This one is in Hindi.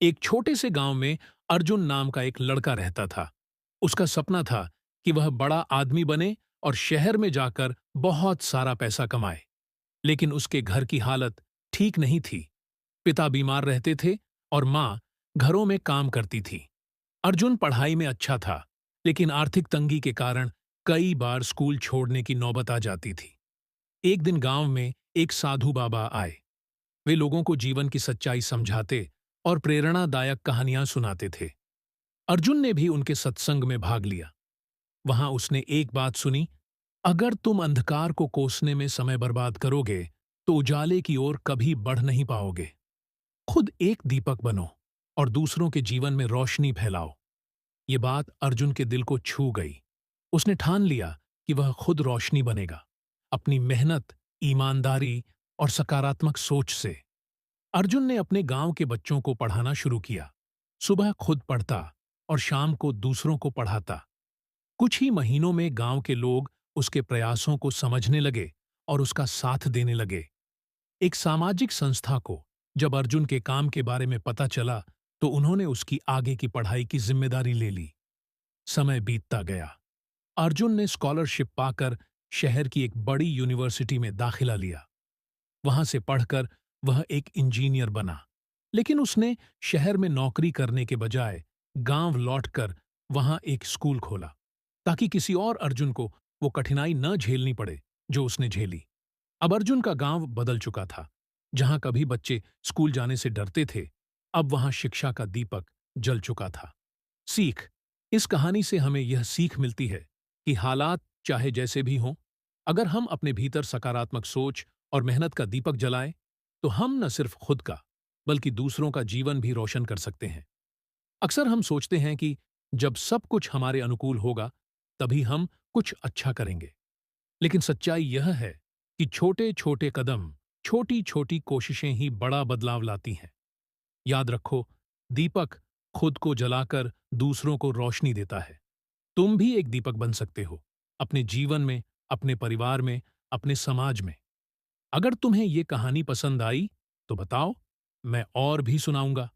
एक छोटे से गांव में अर्जुन नाम का एक लड़का रहता था। उसका सपना था कि वह बड़ा आदमी बने और शहर में जाकर बहुत सारा पैसा कमाए। लेकिन उसके घर की हालत ठीक नहीं थी। पिता बीमार रहते थे और माँ घरों में काम करती थी। अर्जुन पढ़ाई में अच्छा था, लेकिन आर्थिक तंगी के कारण कई बार स्कूल छोड़ने की नौबत आ जाती थी। एक दिन गांव में एक साधु बाबा आए। वे लोगों को जीवन की सच्चाई समझाते और प्रेरणादायक कहानियां सुनाते थे। अर्जुन ने भी उनके सत्संग में भाग लिया। वहां उसने एक बात सुनी, अगर तुम अंधकार को कोसने में समय बर्बाद करोगे तो उजाले की ओर कभी बढ़ नहीं पाओगे। खुद एक दीपक बनो और दूसरों के जीवन में रोशनी फैलाओ। ये बात अर्जुन के दिल को छू गई। उसने ठान लिया कि वह खुद रोशनी बनेगा, अपनी मेहनत, ईमानदारी और सकारात्मक सोच से। अर्जुन ने अपने गांव के बच्चों को पढ़ाना शुरू किया। सुबह खुद पढ़ता और शाम को दूसरों को पढ़ाता। कुछ ही महीनों में गांव के लोग उसके प्रयासों को समझने लगे और उसका साथ देने लगे। एक सामाजिक संस्था को जब अर्जुन के काम के बारे में पता चला, तो उन्होंने उसकी आगे की पढ़ाई की जिम्मेदारी ले ली। समय बीतता गया। अर्जुन ने स्कॉलरशिप पाकर शहर की एक बड़ी यूनिवर्सिटी में दाखिला लिया। वहां से पढ़कर वह एक इंजीनियर बना। लेकिन उसने शहर में नौकरी करने के बजाय गांव लौटकर वहां एक स्कूल खोला, ताकि किसी और अर्जुन को वो कठिनाई न झेलनी पड़े जो उसने झेली। अब अर्जुन का गांव बदल चुका था। जहां कभी बच्चे स्कूल जाने से डरते थे, अब वहां शिक्षा का दीपक जल चुका था। सीख। इस कहानी से हमें यह सीख मिलती है कि हालात चाहे जैसे भी हों, अगर हम अपने भीतर सकारात्मक सोच और मेहनत का दीपक जलाएं, तो हम न सिर्फ खुद का, बल्कि दूसरों का जीवन भी रोशन कर सकते हैं। अक्सर हम सोचते हैं कि जब सब कुछ हमारे अनुकूल होगा, तभी हम कुछ अच्छा करेंगे। लेकिन सच्चाई यह है कि छोटे छोटे कदम, छोटी छोटी कोशिशें ही बड़ा बदलाव लाती हैं। याद रखो, दीपक खुद को जलाकर दूसरों को रोशनी देता है। तुम भी एक दीपक बन सकते हो, अपने जीवन में, अपने परिवार में, अपने समाज में। अगर तुम्हें ये कहानी पसंद आई, तो बताओ, मैं और भी सुनाऊंगा।